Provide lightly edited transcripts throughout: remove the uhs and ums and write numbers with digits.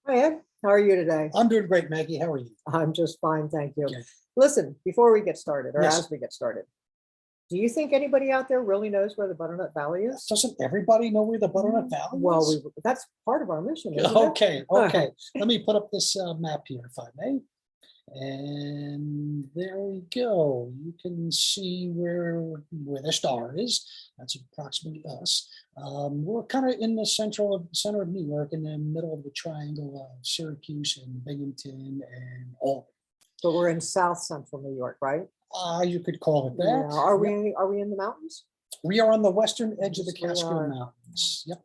Hi, Ed. How are you today? I'm doing great, Maggie. How are you? I'm just fine, thank you. Okay. Listen, before we get started, or Yes. as we get started, do you think anybody out there really knows where the Butternut Valley is? Doesn't everybody know where the Butternut Valley Well, is? that's part of our mission, isn't it? Okay. Let me put up this map here, if I may. And there we go. You can see where the star is. That's approximately us. We're kind of in the center of New York, in the middle of the triangle of Syracuse and Binghamton and Albany. But we're in South Central New York, right? You could call it that. Yeah. Are Yep. we in the mountains? We are on the western edge of the Yes, we Catskill are. Mountains. Yep.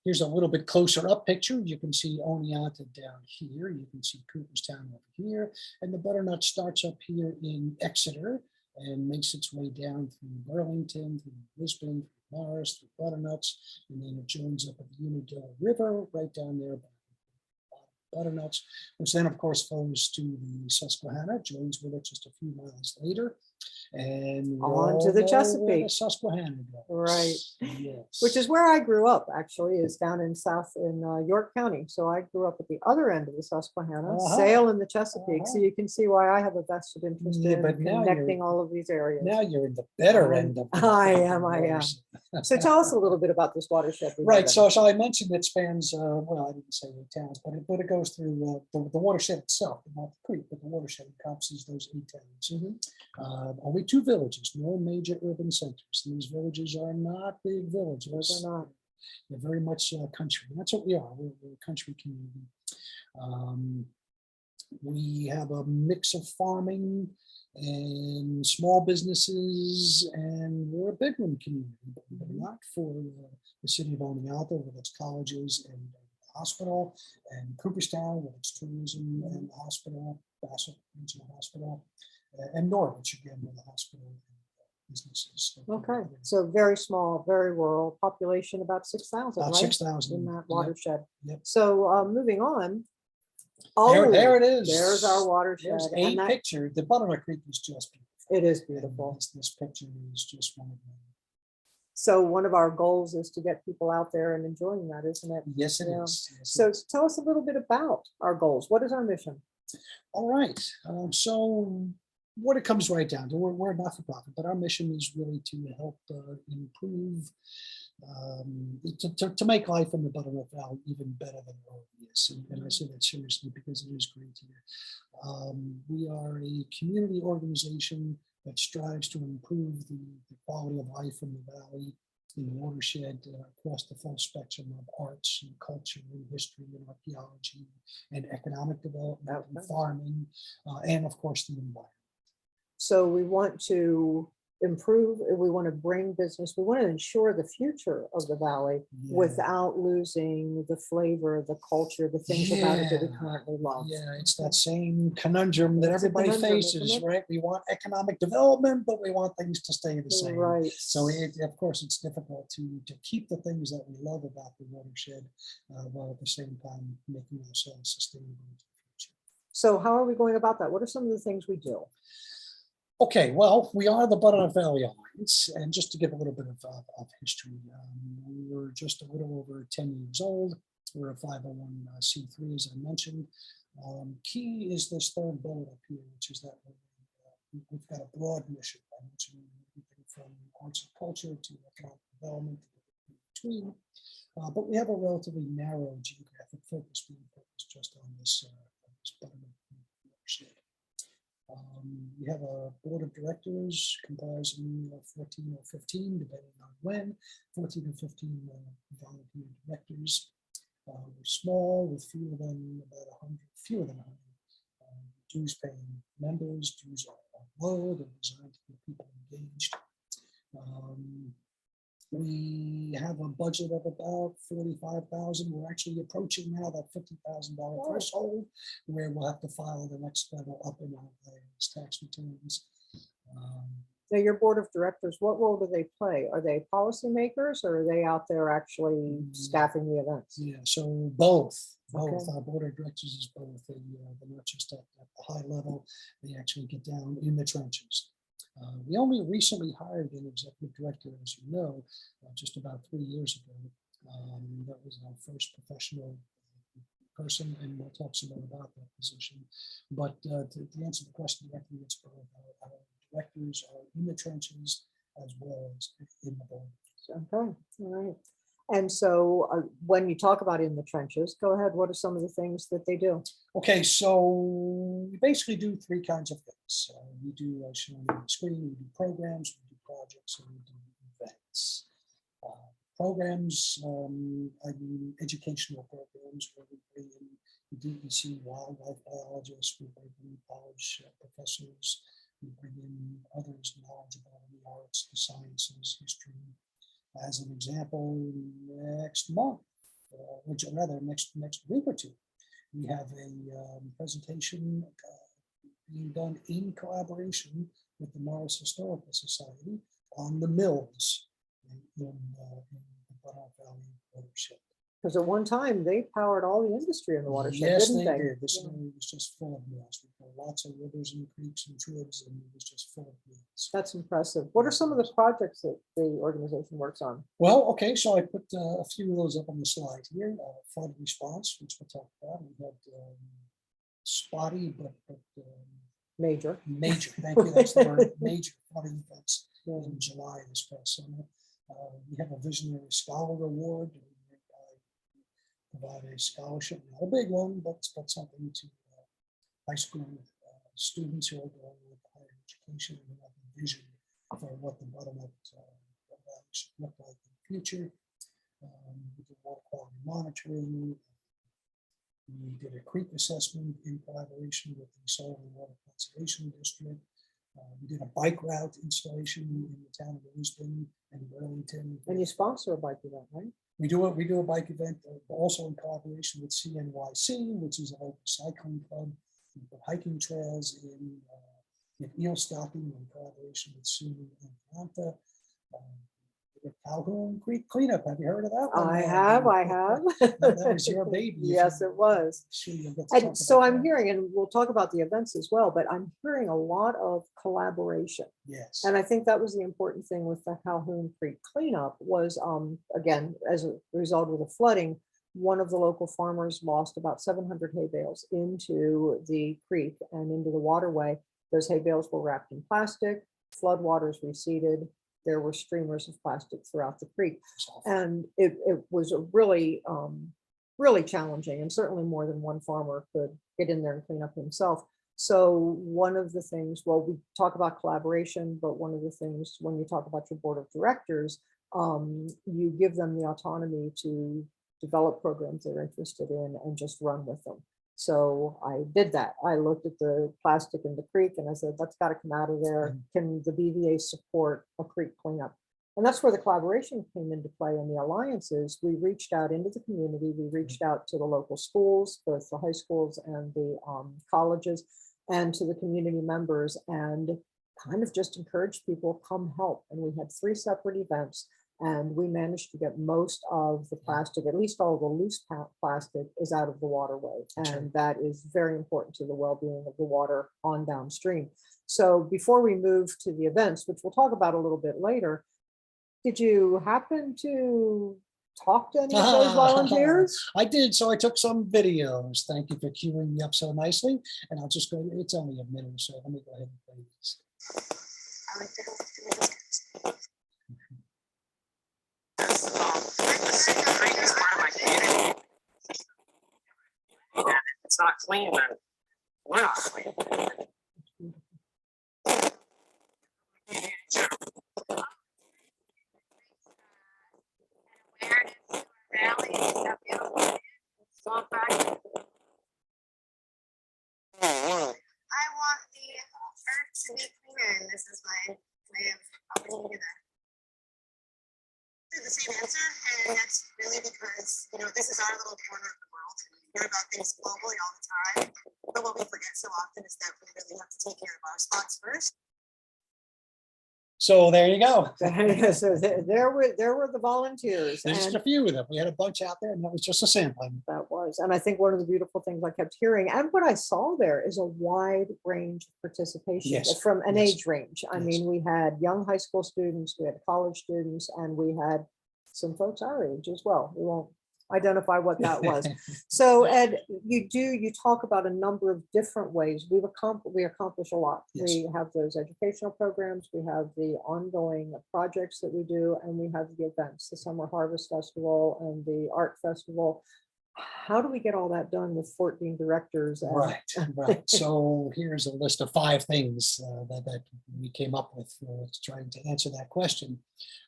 Here's a little bit closer up picture. You can see Oneonta down here. You can see Cooperstown over here. And the Butternut starts up here in Exeter and makes its way down through Burlington, through Lisbon, through Morris, through Butternuts, and then it joins up at the Unadilla River right down there by Butternuts, which then of course flows to the Susquehanna, joins with it just a few miles later, and On to the Chesapeake. the Susquehanna goes. Right. Yes. Which is where I grew up, actually, is down in York County. So I grew up at the other end of the Susquehanna, sail in the Chesapeake. So you can see why I have a vested interest in but now connecting all of these areas. Now you're in the better end of the I am. So tell us a little bit about this watershed. Right. So I mentioned it spans, well, I didn't say 8 towns, but it goes through the watershed itself, not the creek, but the watershed encompasses those 8 towns. Only 2 villages, no major urban centers. These villages are not big villages. They're not. They're very much country. And that's what we are. We're a country community. We have a mix of farming and small businesses, and we're a bedroom community, but not for the city of Oneonta with its colleges and hospital, and Cooperstown with its tourism and hospital, Bassett Regional Hospital, and Norwich again with the hospital and businesses. Okay, so very small, very rural population, about 6,000, About right? 6,000 in that watershed. Yep. So moving on. There it is. There's our watershed. There's and a picture. The Butternut Creek is just beautiful. It is beautiful. This picture is just one of them. So one of our goals is to get people out there and enjoying that, isn't it? Yes, it Yeah. is. Yes, So it is. tell us a little bit about our goals. What is our mission? All right. So what it comes right down to, we're not for profit, but our mission is really to help improve, to make life in the Butternut Valley even better than it already is. And I say that seriously because it is great here. We are a community organization that strives to improve the quality of life in the valley, in the watershed, across the full spectrum of arts and culture and history and archaeology and economic development and farming, and of course the environment. So we want to improve, we want to bring business, we want to ensure the future of the valley without losing the flavor, the culture, the things about it that we currently love. Yeah, it's that same conundrum that everybody faces, right? We want economic development, but we want things to stay the same. Right. So of course, it's difficult to keep the things that we love about the watershed, while at the same time making ourselves sustainable in the future. So how are we going about that? What are some of the things we do? Okay, well, we are the Butternut Valley Alliance, and just to give a little bit of history, we were just a little over 10 years old. We're a 501c3, as I mentioned. Key is this third bullet up here, which is that we've got a broad mission. I mentioned everything from arts and culture to economic development in between, but we have a relatively narrow geographic focus, being focused just on this Butternut watershed. We have a board of directors comprising 14 or 15, depending on when, 14 or 15 volunteer directors. We're small, with fewer than 100 dues paying members. Dues are low, they're designed to keep people engaged. We have a budget of about $45,000. We're actually approaching now that $50,000 threshold, where we'll have to file the next level up in our tax returns. Now, your board of directors, what role do they play? Are they policymakers, or are they out there actually staffing the events? Yeah, so both. Okay. Our board of directors is both. They're not just at the high level, they actually get down in the trenches. We only recently hired an executive director, as you know, just about 3 years ago. That was our first professional person, and we'll talk some more about that position. But to answer the question directly, it's both our directors are in the trenches as well as in the board. Okay, all right. And so when you talk about in the trenches, go ahead. What are some of the things that they do? Okay, so we basically do three kinds of things. We do, as shown on the screen, we do programs, we do projects, and we do events. Programs, I mean educational programs where we bring in the DEC wildlife biologists, we bring in college professors, we bring in others knowledgeable in the arts, the sciences, history. As an example, next month, or rather next week or two, we have a presentation being done in collaboration with the Morris Historical Society on the mills in the Butternut Valley watershed. Because at one time they powered all the industry in the watershed, Yes, didn't they they? did. This area was just full of mills. We got lots of rivers and creeks and tribs, and it was just full of mills. That's impressive. What are some of the projects that the organization works on? Well, okay, so I put a few of those up on the slide here. Flood response, which we'll talk about. We had spotty, but Major. major. Thank you. That's the word. Major flooding events Yeah. in July this past summer. We have a visionary scholar award. We provide a scholarship, not a big one, but something to high school students who are going with higher education and have a vision for what the Butternut Valley should look like in the future. We did water quality monitoring. We did a creek assessment in collaboration with the Soil and Water Conservation District. We did a bike route installation in the town of Lewiston and Burlington. And you sponsor a bike event, right? We do a bike event also in collaboration with CNYC, which is a local cycling club. We put hiking trails in eel stocking in collaboration with Sue and Atlanta. The Calhoun Creek cleanup. Have you heard of that one? I have. That was your baby. Yes, it was. Sure, you'll get to And talk so about I'm that. hearing, and we'll talk about the events as well, but I'm hearing a lot of collaboration. Yes. And I think that was the important thing with the Calhoun Creek cleanup was, again, as a result of the flooding, one of the local farmers lost about 700 hay bales into the creek and into the waterway. Those hay bales were wrapped in plastic, flood waters receded. There were streamers of plastic throughout the creek. And it was a really, really challenging, and certainly more than one farmer could get in there and clean up himself. So one of the things, well, we talk about collaboration, but one of the things when you talk about your board of directors, you give them the autonomy to develop programs they're interested in and just run with them. So I did that. I looked at the plastic in the creek and I said, that's got to come out of there. Can the BVA support a creek cleanup? And that's where the collaboration came into play in the alliances. We reached out into the community. We reached out to the local schools, both the high schools and the colleges, and to the community members, and kind of just encouraged people, come help. And we had 3 separate events. And we managed to get most of the plastic, at least all the loose plastic, is out of the waterway. And that is very important to the well-being of the water on downstream. So before we move to the events, which we'll talk about a little bit later, did you happen to talk to any of those volunteers? I did. So I took some videos. Thank you for queuing me up so nicely. And I'll just go, it's only a minute or so. Let me go ahead and play this. It's not clean, then we're not clean. I want the earth to be cleaner, and this is my way of helping do that. The same answer, and that's really because this is our little corner of the world. And we hear about things globally all the time, but what we forget so often is that we really have to take care of our spots first. So there you go. So there were the volunteers. There's just a few of them. We had a bunch out there, and that was just a sampling. That was, and I think one of the beautiful things I kept hearing, and what I saw there is a wide range of participation. Yes. From an Yes. age range. I Yes. mean, we had young high school students, we had college students, and we had some folks our age as well. We won't identify what that was. So Ed, you talk about a number of different ways. We accomplish a lot. Yes. We have those educational programs, we have the ongoing projects that we do, and we have the events, the Summer Harvest Festival and the Art Festival. How do we get all that done with 14 directors? Right, right. So here's a list of 5 things that we came up with trying to answer that question.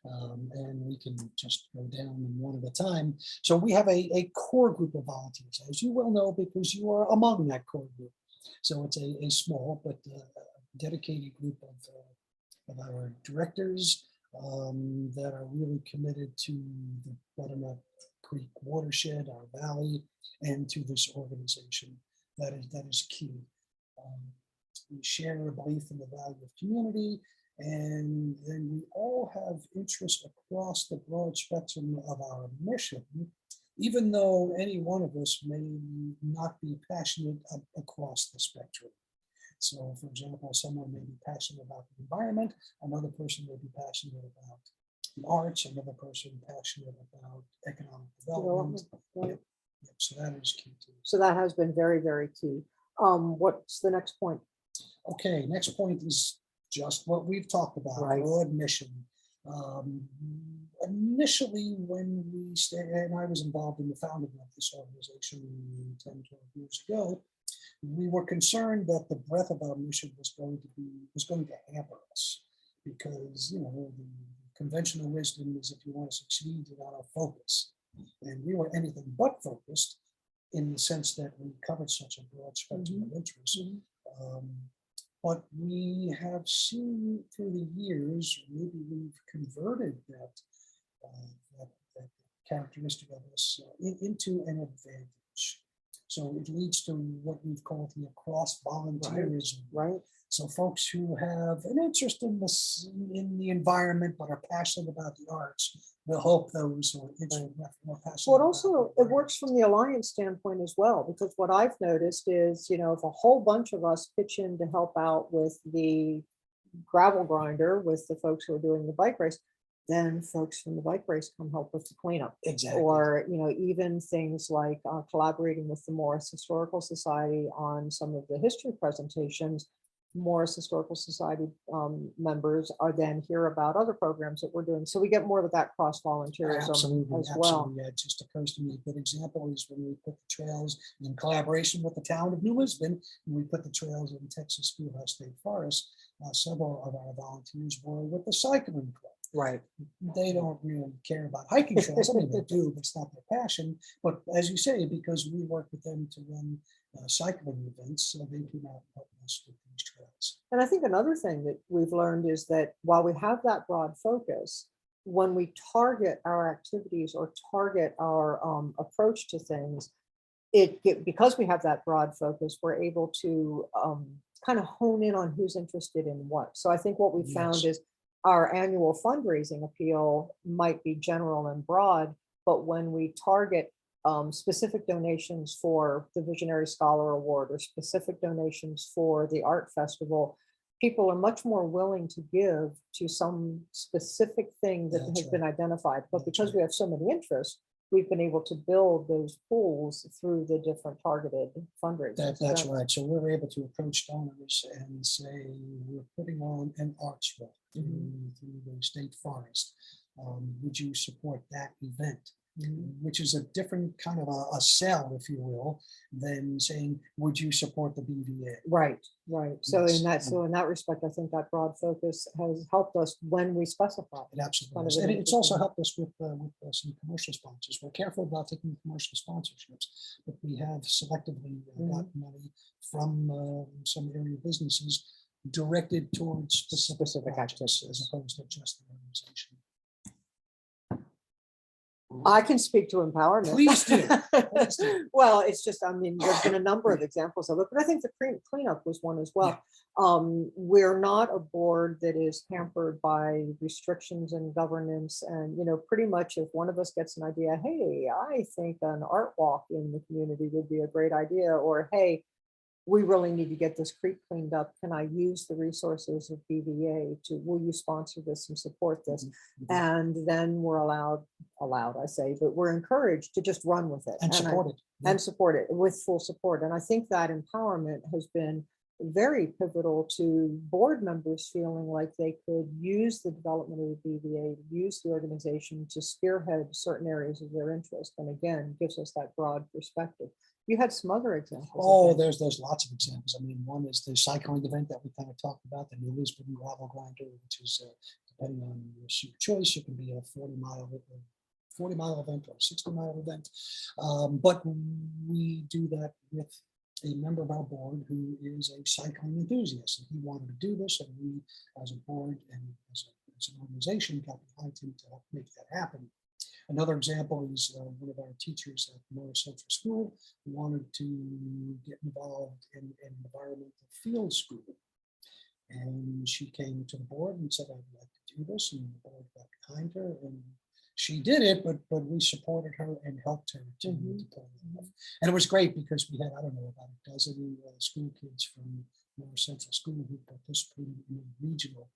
And we can just go down one at a time. So we have a core group of volunteers, as you well know, because you are among that core group. So it's a small but dedicated group of our directors that are really committed to the Butternut Creek watershed, our valley, and to this organization. That is key. We share a belief in the value of community, and then we all have interest across the broad spectrum of our mission, even though any one of us may not be passionate across the spectrum. So, for example, someone may be passionate about the environment, another person may be passionate about the arts, another person passionate about economic development. Right. Yep, so that is key too. So that has been very, very key. What's the next point? Okay, next point is just what we've talked about, Right. broad mission. Initially, when we started, and I was involved in the founding of this organization 10, 12 years ago, we were concerned that the breadth of our mission was going to hamper us, because the conventional wisdom is, if you want to succeed, you got to focus, and we were anything but focused in the sense that we covered such a broad spectrum of interests. But we have seen through the years, maybe we've converted that characteristic of us into an advantage. So it leads to what we've called the cross volunteerism. Right. So folks who have an interest in the environment but are passionate about the arts will help those who are more passionate. Well, it works from the Alliance standpoint as well, because what I've noticed is, if a whole bunch of us pitch in to help out with the gravel grinder, with the folks who are doing the bike race, then folks from the bike race come help with the cleanup. Exactly. Or, even things like collaborating with the Morris Historical Society on some of the history presentations. Morris Historical Society members are then hear about other programs that we're doing. So we get more of that cross volunteerism Absolutely, as well. absolutely. It just occurs to me a good example is when we put the trails in collaboration with the town of New Lisbon, and we put the trails in Texas Schoolhouse State Forest. Several of our volunteers were with the cycling club. Right. They don't really care about hiking trails. I mean, they do, but it's not their passion. But as you say, because we work with them to run cycling events, so they do not help us with these trails. And I think another thing that we've learned is that while we have that broad focus, when we target our activities or target our approach to things, because we have that broad focus, we're able to kind of hone in on who's interested in what. So I think what we found is our annual fundraising appeal might be general and broad, but when we target specific donations for the Visionary Scholar Award or specific donations for the art festival, people are much more willing to give to some specific thing that has been identified. But because we have so many interests, we've been able to build those pools through the different targeted fundraisers. That's right. So we're able to approach donors and say, we're putting on an arts walk through the state forest. Would you support that event? Which is a different kind of a sell, if you will, than saying, would you support the BVA? Right. So Yes. in that respect, I think that broad focus has helped us when we specify. It absolutely is. Kind of And it's also helped us with some commercial sponsors. We're careful about taking commercial sponsorships, but we have selectively got money from some area businesses directed towards specific projects, as opposed to just the organization. I can speak to empowerment. Please do. Please do. Well, it's just, there's been a number of examples of it, but I think the cleanup was one as well. We're not a board that is hampered by restrictions and governance. And, pretty much if one of us gets an idea, hey, I think an art walk in the community would be a great idea, or hey, we really need to get this creek cleaned up. Can I use the resources of BVA will you sponsor this and support this? And then we're allowed, I say, but we're encouraged to just run with it. And support it. Yeah. And support it with full support. And I think that empowerment has been very pivotal to board members feeling like they could use the development of the BVA, use the organization to spearhead certain areas of their interest. And again, gives us that broad perspective. You had some other examples. Oh, there's lots of examples. I mean, one is the cycling event that we kind of talked about, the New Lisbon gravel grinder, which is depending on your choice, it can be a 40-mile event or a 60-mile event. But we do that with a member of our board who is a cycling enthusiast, and he wanted to do this, and we, as a board and as an organization, got behind him to help make that happen. Another example is one of our teachers at Morris Central School who wanted to get involved in an environmental field school. And she came to the board and said, I'd like to do this, and the board got behind her, and she did it, but we supported her and helped her to pull it off. And it was great because we had, I don't know, about a dozen school kids from Morris Central School who participated in a regional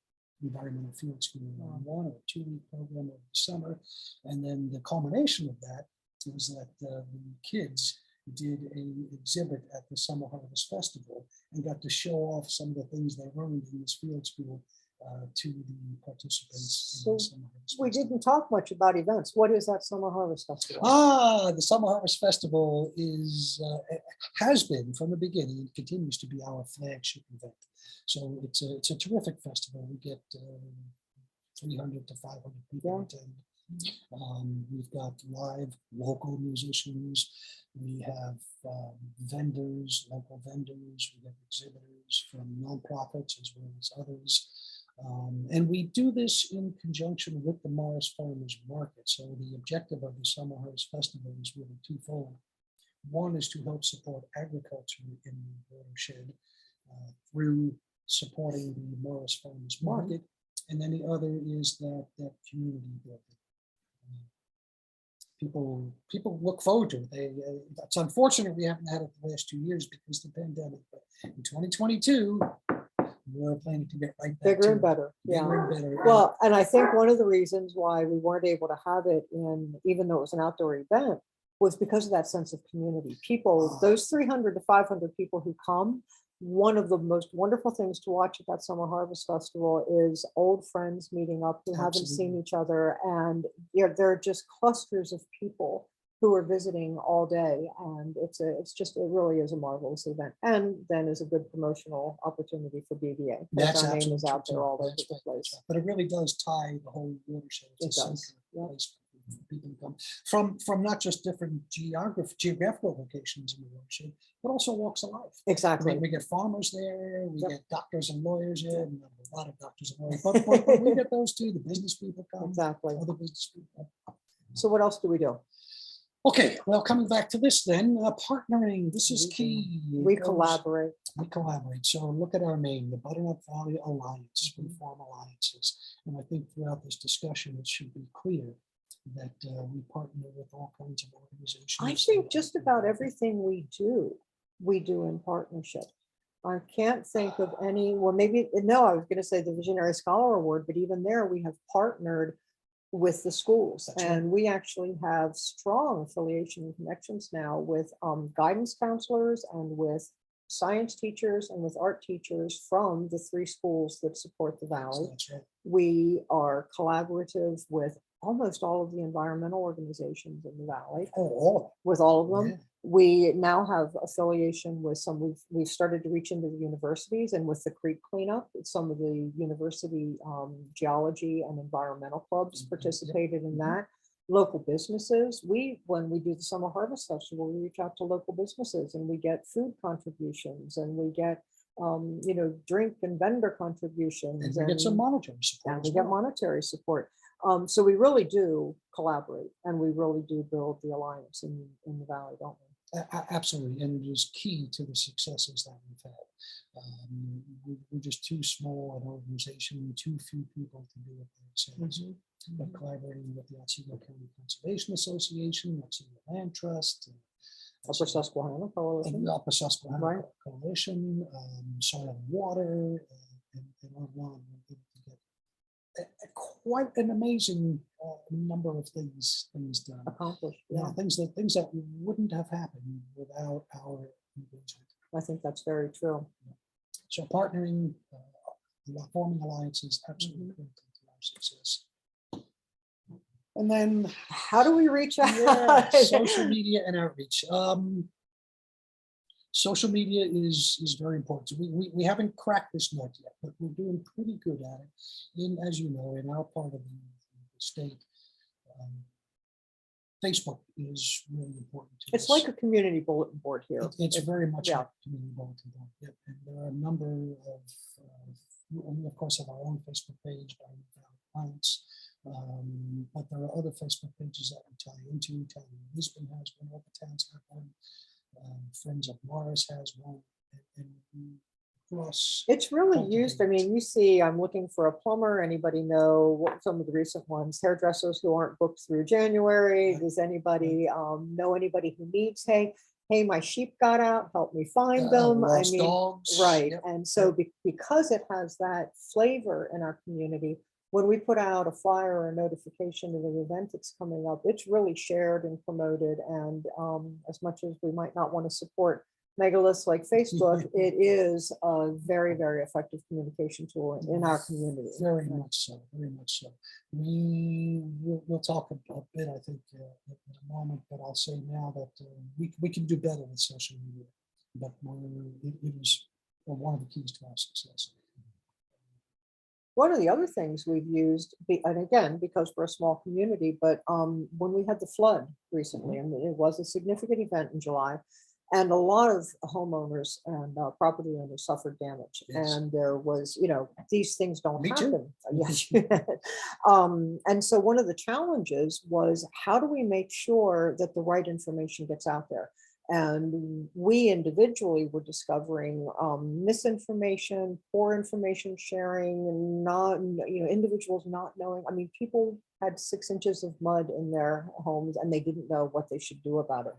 environmental field school in 1 or 2 week program over the summer. And then the culmination of that was that the kids did an exhibit at the Summer Harvest Festival and got to show off some of the things they learned in this field school to the participants. So in the Summer Harvest we Festival. didn't talk much about events. What is that Summer Harvest Festival? The Summer Harvest Festival has been from the beginning and continues to be our flagship event. So it's a terrific festival. We get 300 to 500 people attend. We've got live local musicians. We have vendors, local vendors. We have exhibitors from nonprofits as well as others. And we do this in conjunction with the Morris Farmers Market. So the objective of the Summer Harvest Festival is really twofold. One is to help support agriculture in the watershed through supporting the Morris Farmers Market. And then the other is that community building. People look forward to it. It's unfortunate we haven't had it the last 2 years because of the pandemic, but in 2022, we're planning to get right back Bigger to and better. bigger and better. Well, and I think one of the reasons why we weren't able to have it in, even though it was an outdoor event, was because of that sense of community. People, those 300 to 500 people who come, one of the most wonderful things to watch at that Summer Harvest Festival is old friends meeting up who haven't seen each other. And there are just clusters of people who are visiting all day. And it really is a marvelous event. And then is a good promotional opportunity for BVA. That's our name is absolutely out there true. all over That's the right, place. that's right. But it really does tie the whole watershed. It's It a does, central place for people to come from not just different geographical locations in the watershed, but also walks of life. Exactly. We get farmers there, we get doctors and lawyers there, and a lot of doctors and lawyers, but we get those too. The business people come, Exactly. other business people. So what else do we do? Okay, well, coming back to this then, partnering, this is key. We It goes- collaborate. We collaborate. So look at our name, the Butternut Valley Alliance. We form alliances. And I think throughout this discussion, it should be clear that we partner with all kinds of organizations. I think just about everything we do in partnership. I can't think of any, well, maybe, no, I was going to say the Visionary Scholar Award, but even there we have partnered with the schools. That's right. And we actually have strong affiliation and connections now with guidance counselors and with science teachers and with art teachers from the 3 schools that support the Valley. That's right. We are collaborative with almost all of the environmental organizations in the Valley, with all of them. Yeah. We now have affiliation with some, we've started to reach into the universities, and with the creek cleanup, some of the university geology and environmental clubs participated in that. Local businesses, when we do the Summer Harvest Festival, we reach out to local businesses and we get food contributions and we get drink and vendor contributions. And we get some monetary support. And we get monetary support. So we really do collaborate, and we really do build the alliance in the Valley, don't we? Absolutely, and it is key to the successes that we've had. We're just too small an organization, too few people to do it themselves. But collaborating with the Otsego County Conservation Association, Otsego Land Trust, Upper Susquehanna Coalition. the Upper Susquehanna Right. Coalition, Soil and Water, and on and on. We're able to get quite an amazing number of things done. Accomplished. Yeah, Yeah, things that wouldn't have happened without our engagement. I think that's very true. So partnering, forming alliances, absolutely Mhm. critical to our success. And then How do we reach out? yeah, social media and outreach. Social media is very important. So we haven't cracked this nut yet, but we're doing pretty good at it. As you know, in our part of the state, Facebook is really important to It's us. like a community bulletin board here. It's very much yeah. like a community bulletin board. Yep. And there are a number of, we of course have our own Facebook page, Butternut Valley Alliance, but there are other Facebook pages that we tie into. Town of Lisbon has one, all the towns have one. Friends of Morris has one, and across. It's really cultivate. used. I mean, you see, I'm looking for a plumber. Anybody know what some of the recent ones? Hairdressers who aren't booked through January. Right. Does anybody know anybody who needs, hey, my sheep got out, help me find them. I Lost mean, dogs. right. Yep. And so because it has that flavor in our community, when we put out a flyer or a notification of an event that's coming up, it's really shared and promoted. And as much as we might not want to support megalists like Facebook, it is a very, very effective communication tool in our community. Very much so, very much so. We'll talk a bit, I think, in a moment, but I'll say now that we can do better with social media, but it is one of the keys to our success. One of the other things we've used, and again, because we're a small community, but when we had the flood recently, I mean, it was a significant event in July, and a lot of homeowners and property owners suffered damage. Yes. And there was, these things don't Me too. happen. Yes. And so one of the challenges was, how do we make sure that the right information gets out there? And we individually were discovering misinformation, poor information sharing, and not, individuals not knowing. I mean, people had 6 inches of mud in their homes and they didn't know what they should do about it.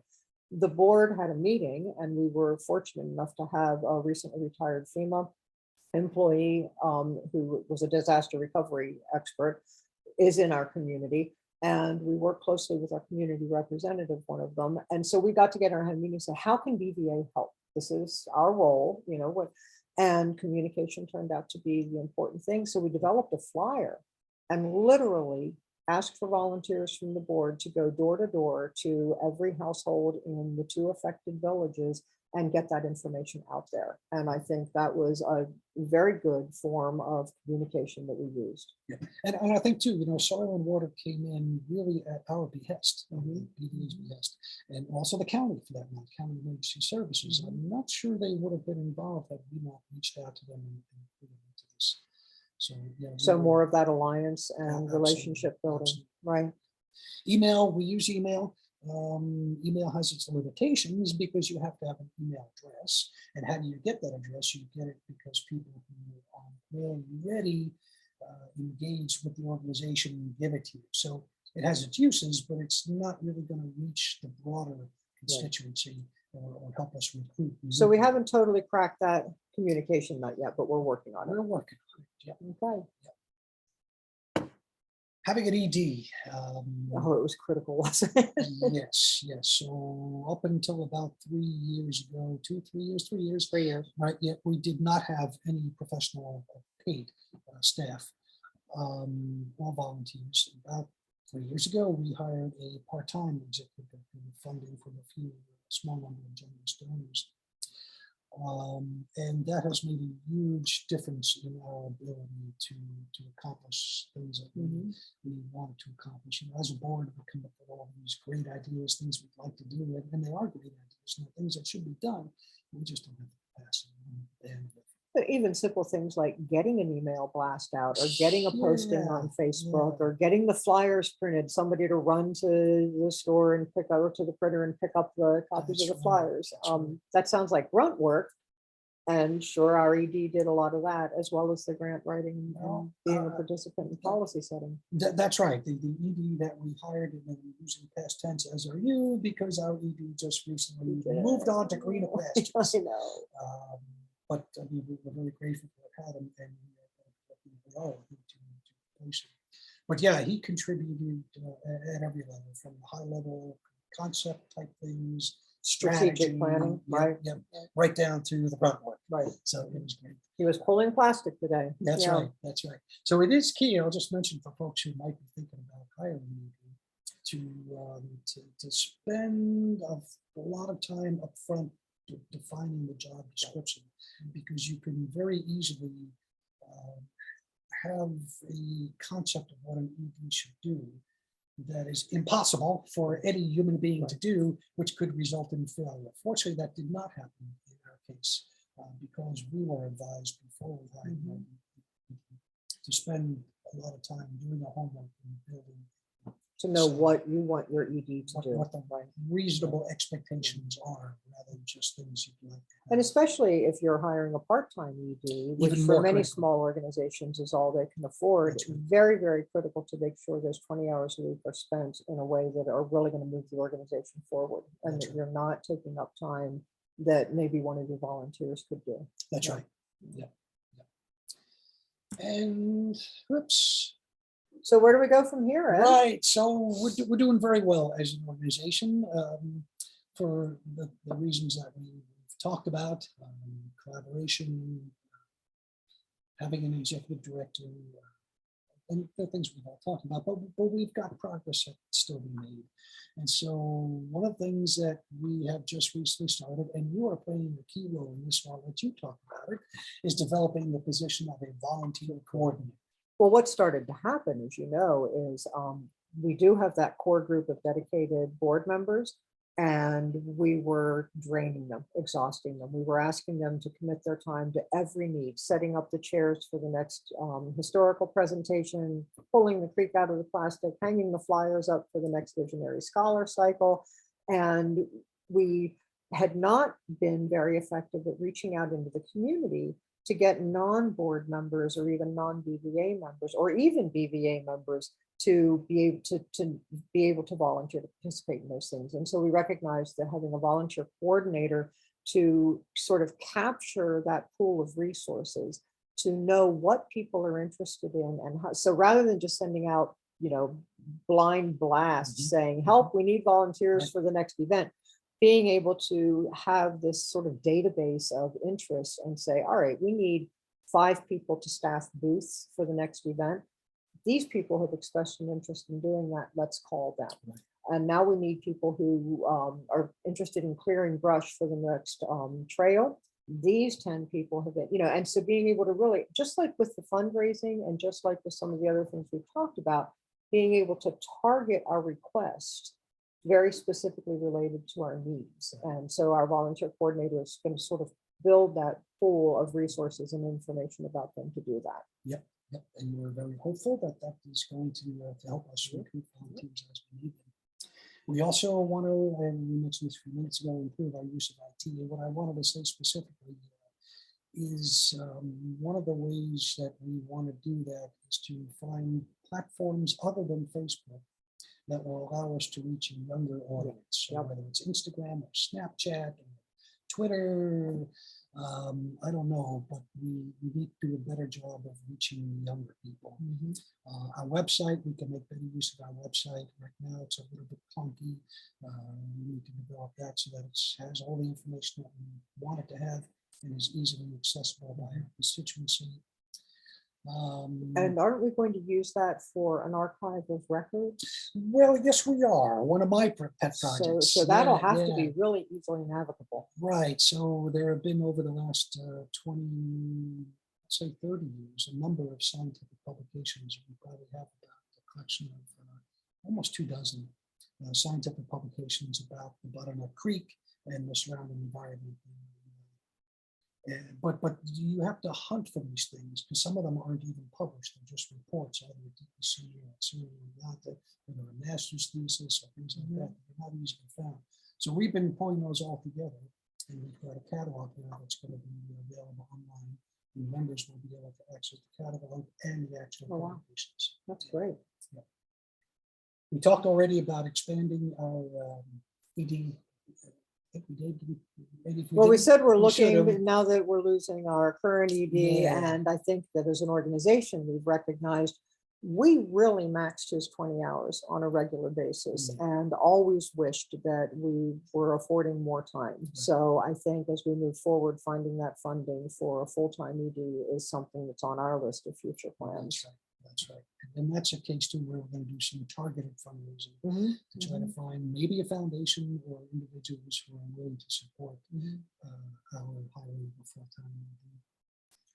The board had a meeting, and we were fortunate enough to have a recently retired FEMA employee who was a disaster recovery expert, is in our community. And we work closely with our community representative, one of them. And so we got together and had a meeting and said, how can BVA help? This is our role, and communication turned out to be the important thing. So we developed a flyer and literally asked for volunteers from the board to go door to door to every household in the 2 affected villages and get that information out there. And I think that was a very good form of communication that we used. Yeah. And I think too, Soil and Water came in really at our behest, BDA's behest, and also the county for that matter, County Emergency Services. I'm not sure they would have been involved had we not reached out to them and put them into this. So yeah. So more of that alliance and Absolutely, relationship building, absolutely. right? Email, we use email. Email has its limitations because you have to have an email address. And how do you get that address? You get it because people who are already engaged with the organization give it to you. So it has its uses, but it's not really going to reach the broader constituency or help us recruit. So we haven't totally cracked that communication nut yet, but we're working on it. We're working on it. Yeah. Okay. Having an ED. Oh, it was critical, wasn't it? Yes. So up until about 3 years ago, 3 years, 3 years. right? Yet we did not have any professional paid staff or volunteers. About 3 years ago, we hired a part-time executive funding from a few small number of generous donors. And that has made a huge difference in our ability to accomplish things that we wanted to accomplish. As a board, we come up with all these great ideas, things we'd like to do, and they are great ideas, things that should be done. We just don't have the capacity and bandwidth. But even simple things like getting an email blast out, or getting a posting on Facebook, or getting the flyers printed, somebody to run to the store and pick up, or to the printer and pick up the copies of the flyers. That sounds like grunt work, And sure, our ED did a lot of that, as well as the grant writing Well, and being a participant in policy setting. That's right. The ED that we hired, and then we're using past tense as are you, because our ED just recently moved on to greener pastures. I know. But I mean, we're very grateful to have had him, and we are looking to replace him. But yeah, he contributed at every level, from high level concept type things, Strategic strategy, planning, yep, right. yep, right down to the grunt work. Right. So it was great. He was pulling plastic today. That's Yeah. right. That's right. So it is key. I'll just mention for folks who might be thinking about hiring me to spend a lot of time up front defining the job description, because you can very easily have a concept of what an ED should do that is impossible for any human being to do, which could result in failure. Fortunately, that did not happen in our case, because we were advised before we hired them to spend a lot of time doing the homework and building. To know So, what you want your ED to do. what the reasonable expectations are, rather than just things you'd like to have. And especially if you're hiring a part-time ED, which Even for more many critical. small organizations is all they can afford. That's right. Very, very critical to make sure those 20 hours a week are spent in a way that are really going to move the organization forward, and That's that right. you're not taking up time that maybe one of your volunteers could do. That's Yeah. right. Yeah. And whoops. So where do we go from here, Ed? Right. So we're doing very well as an organization, for the reasons that we've talked about, collaboration, having an executive director, and the things we've all talked about, but we've got progress that still be made. And so one of the things that we have just recently started, and you are playing a key role in this, so I'll let you talk about it, is developing the position of a volunteer coordinator. Well, what started to happen, as you know, is we do have that core group of dedicated board members, and we were draining them, exhausting them. We were asking them to commit their time to every need, setting up the chairs for the next historical presentation, pulling the creek out of the plastic, hanging the flyers up for the next visionary scholar cycle. And we had not been very effective at reaching out into the community to get non-board members or even non-BVA members or even BVA members to be able to volunteer to participate in those things. And so we recognized that having a volunteer coordinator to sort of capture that pool of resources, to know what people are interested in, and how, so rather than just sending out, blind blasts saying, help, we need volunteers for the next event, being able to have this sort of database of interests and say, all right, we need 5 people to staff booths for the next event. These people have expressed an interest in doing that. Let's call them. Right. And now we need people who are interested in clearing brush for the next trail. These 10 people have been, and so being able to really, just like with the fundraising and just like with some of the other things we've talked about, being able to target our request very specifically related to our needs. And so our volunteer coordinator is going to sort of build that pool of resources and information about them to do that. Yep. And we're very hopeful that that is going to help us recruit volunteers as we need them. We also want to, and we mentioned this a few minutes ago, improve our use of IT. And what I wanted to say specifically is one of the ways that we want to do that is to find platforms other than Facebook that will allow us to reach a younger audience. So whether it's Instagram or Snapchat or Twitter, I don't know, but we need to do a better job of reaching younger people. Our website, we can make better use of our website. Right now, it's a little bit clunky. We need to develop that so that it has all the information that we want it to have and is easily accessible by our constituency. And aren't we going to use that for an archive of records? Well, yes, we are. One of my pet projects. So that'll have to Yeah. be really easily navigable. Right. So there have been over the last 20, say 30 years, a number of scientific publications. We probably have about a collection of almost 24 scientific publications about the Butternut Creek and the surrounding environment. But you have to hunt for these things because some of them aren't even published. They're just reports, either a DPC or a master's thesis or things like that. They're not easily found. So we've been pulling those all together And we've got a catalog now that's going to be available online. And members will be able to access the catalog and the actual Oh, wow. publications. That's great. We talked already about expanding our ED. I think we did. Maybe if Well, we didn't, said we're we should looking, have. but now that we're losing our current ED, Yeah. and I think that as an organization, we've recognized we really maxed his 20 hours on a regular basis and always wished that we were affording more time. So I think as we move forward, finding that funding for a full-time ED is something that's on our list of future plans. That's right. That's right. And that's a case too where we're going to do some targeted fundraising Mhm, to try to find maybe a foundation or individuals who are willing to support mhm. our hiring of a full-time ED.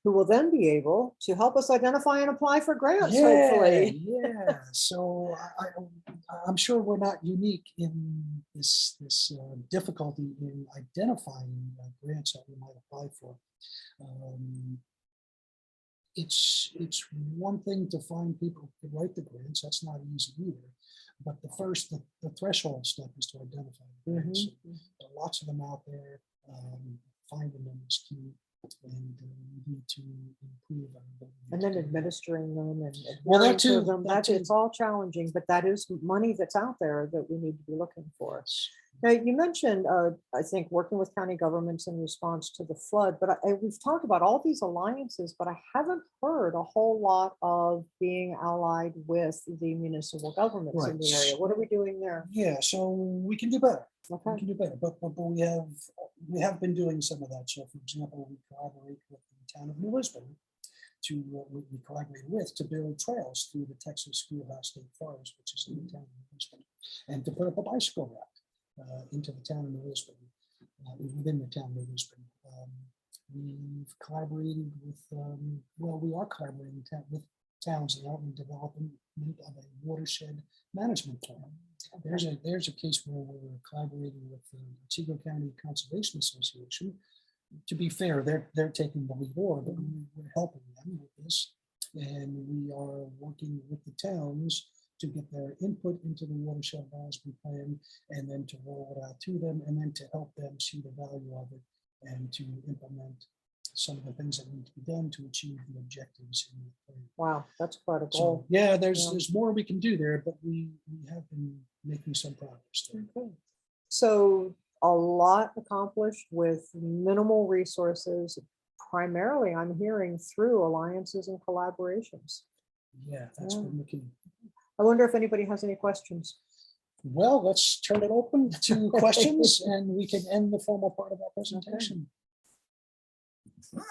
Who will then be able to help us identify and apply for grants, hopefully. Yeah. So I'm sure we're not unique in this difficulty in identifying grants that we might apply for. It's one thing to find people to write the grants. That's not easy either. But the threshold step is to identify the grants. There are lots of them out there. Finding them is key. And we need to improve our ability. And then administering them and Well, that adhering to too, them, that too. it's all challenging, but that is money that's out there that we need to be looking for. Now, you mentioned, I think, working with county governments in response to the flood, but we've talked about all these alliances, but I haven't heard a whole lot of being allied with the municipal governments in the area. What are we doing there? Yeah, so we can do better. Okay. We can do better, but we have been doing some of that. So, for example, we collaborate with the town of New Lisbon we collaborate with to build trails through the Texas Schoolhouse State Forest, which is in the town of New Lisbon, and to put up a bicycle route into the town of New Lisbon, within the town of New Lisbon. We've collaborated with, we are collaborating with towns in the development of a watershed management plan. There's a case where we're collaborating with the Otsego County Conservation Association. To be fair, they're taking the lead over, but we're helping them with this, and we are working with the towns to get their input into the watershed management plan, and then to roll it out to them, and then to help them see the value of it, and to implement some of the things that need to be done to achieve the objectives in the plan. Wow, that's quite a So goal. yeah, there's more we can do there, but we have been making some progress there. Okay. So a lot accomplished with minimal resources, primarily I'm hearing through alliances and collaborations. Yeah, that's been the key. I wonder if anybody has any questions. Well, let's turn it open to questions and we can end the formal part of our presentation. Okay.